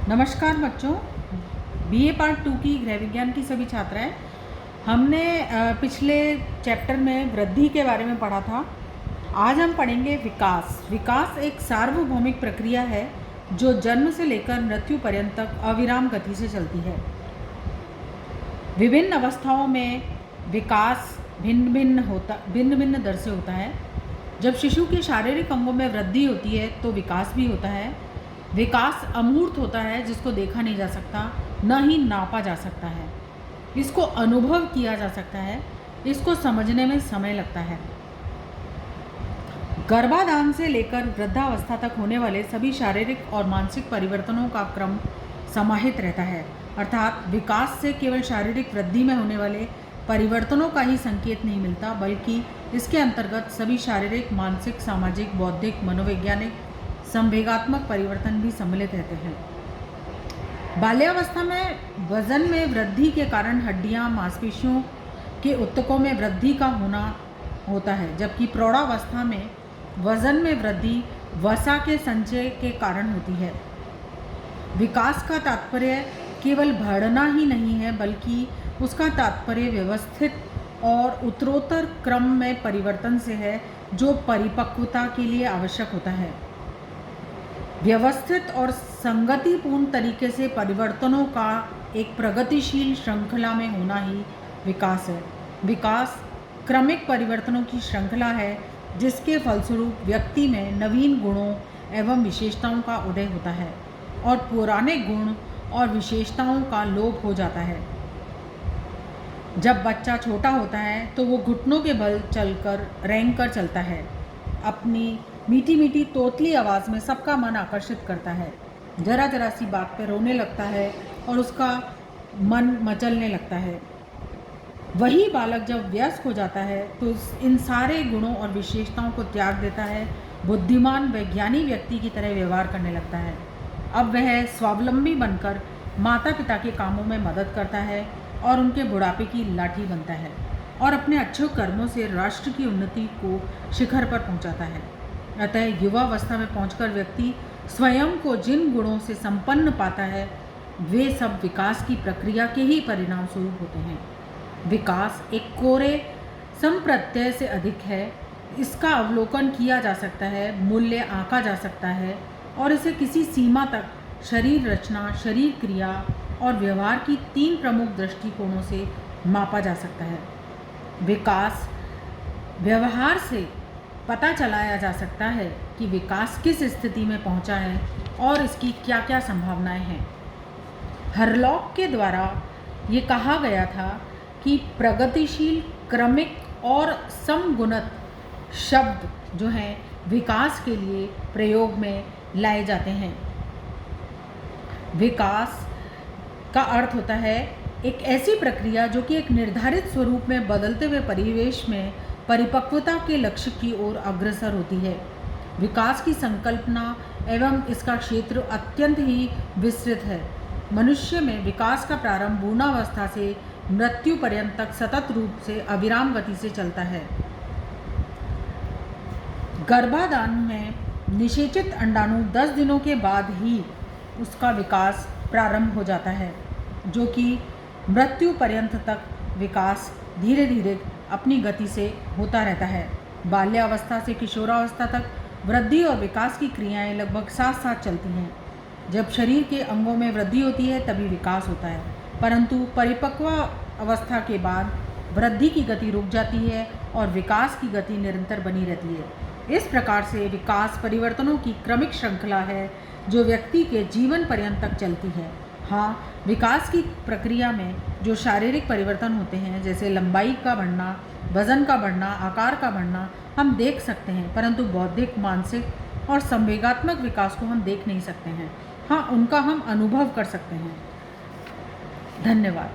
नमस्कार बच्चों, BA part 2 की गृह विज्ञान की सभी छात्राएं। हमने पिछले चैप्टर में वृद्धि के बारे में पढ़ा था। आज हम पढ़ेंगे विकास। विकास एक सार्वभौमिक प्रक्रिया है जो जन्म से लेकर मृत्यु पर्यंत तक अविराम गति से चलती है। विभिन्न अवस्थाओं में विकास भिन्न भिन्न दर से होता है। जब शिशु के शारीरिक अंगों में वृद्धि होती है तो विकास भी होता है। विकास अमूर्त होता है, जिसको देखा नहीं जा सकता, न ही नापा जा सकता है। इसको अनुभव किया जा सकता है, इसको समझने में समय लगता है। गर्भाधान से लेकर वृद्धावस्था तक होने वाले सभी शारीरिक और मानसिक परिवर्तनों का क्रम समाहित रहता है। अर्थात विकास से केवल शारीरिक वृद्धि में होने वाले परिवर्तनों का ही संकेत नहीं मिलता, बल्कि इसके अंतर्गत सभी शारीरिक, मानसिक, सामाजिक, बौद्धिक, मनोवैज्ञानिक, संवेगात्मक परिवर्तन भी सम्मिलित रहते हैं। बाल्यावस्था में वजन में वृद्धि के कारण हड्डियां, मांसपेशियों के ऊतकों में वृद्धि का होना होता है, जबकि प्रौढ़ावस्था में वजन में वृद्धि वसा के संचय के कारण होती है। विकास का तात्पर्य केवल बढ़ना ही नहीं है, बल्कि उसका तात्पर्य व्यवस्थित और उत्तरोत्तर क्रम में परिवर्तन से है, जो परिपक्वता के लिए आवश्यक होता है। व्यवस्थित और संगतिपूर्ण तरीके से परिवर्तनों का एक प्रगतिशील श्रृंखला में होना ही विकास है। विकास क्रमिक परिवर्तनों की श्रृंखला है, जिसके फलस्वरूप व्यक्ति में नवीन गुणों एवं विशेषताओं का उदय होता है और पुराने गुण और विशेषताओं का लोप हो जाता है। जब बच्चा छोटा होता है तो वो घुटनों के बल चलकर रेंग कर चलता है। अपनी मीठी मीठी तोतली आवाज़ में सबका मन आकर्षित करता है। जरा जरा सी बात पर रोने लगता है और उसका मन मचलने लगता है। वही बालक जब वयस्क हो जाता है तो इन सारे गुणों और विशेषताओं को त्याग देता है, बुद्धिमान वैज्ञानिक व्यक्ति की तरह व्यवहार करने लगता है। अब वह स्वावलंबी बनकर माता पिता के कामों में मदद करता है और उनके बुढ़ापे की लाठी बनता है और अपने अच्छे कर्मों से राष्ट्र की उन्नति को शिखर पर पहुंचाता है। अतः युवावस्था में पहुंचकर व्यक्ति स्वयं को जिन गुणों से संपन्न पाता है, वे सब विकास की प्रक्रिया के ही परिणाम स्वरूप होते हैं। विकास एक कोरे संप्रत्यय से अधिक है। इसका अवलोकन किया जा सकता है, मूल्य आंका जा सकता है और इसे किसी सीमा तक शरीर रचना, शरीर क्रिया और व्यवहार की 3 प्रमुख दृष्टिकोणों से मापा जा सकता है। विकास व्यवहार से पता चलाया जा सकता है कि विकास किस स्थिति में पहुंचा है और इसकी क्या क्या संभावनाएं हैं। हरलॉक के द्वारा ये कहा गया था कि प्रगतिशील, क्रमिक और समगुणित शब्द जो हैं विकास के लिए प्रयोग में लाए जाते हैं। विकास का अर्थ होता है एक ऐसी प्रक्रिया जो कि एक निर्धारित स्वरूप में बदलते हुए परिवेश में परिपक्वता के लक्ष्य की ओर अग्रसर होती है। विकास की संकल्पना एवं इसका क्षेत्र अत्यंत ही विस्तृत है। मनुष्य में विकास का प्रारंभ पूर्णावस्था से मृत्यु पर्यंत तक सतत रूप से अविराम गति से चलता है। गर्भाधान में निषेचित अंडाणु 10 दिनों के बाद ही उसका विकास प्रारंभ हो जाता है, जो कि मृत्यु पर्यंत तक विकास धीरे धीरे अपनी गति से होता रहता है। बाल्यावस्था से किशोरावस्था तक वृद्धि और विकास की क्रियाएं लगभग साथ साथ चलती हैं। जब शरीर के अंगों में वृद्धि होती है तभी विकास होता है, परंतु परिपक्व अवस्था के बाद वृद्धि की गति रुक जाती है और विकास की गति निरंतर बनी रहती है। इस प्रकार से विकास परिवर्तनों की क्रमिक श्रृंखला है जो व्यक्ति के जीवन पर्यंत तक चलती है। हाँ, विकास की प्रक्रिया में जो शारीरिक परिवर्तन होते हैं, जैसे लंबाई का बढ़ना, वजन का बढ़ना, आकार का बढ़ना, हम देख सकते हैं, परंतु बौद्धिक, मानसिक और संवेगात्मक विकास को हम देख नहीं सकते हैं। हाँ, उनका हम अनुभव कर सकते हैं। धन्यवाद।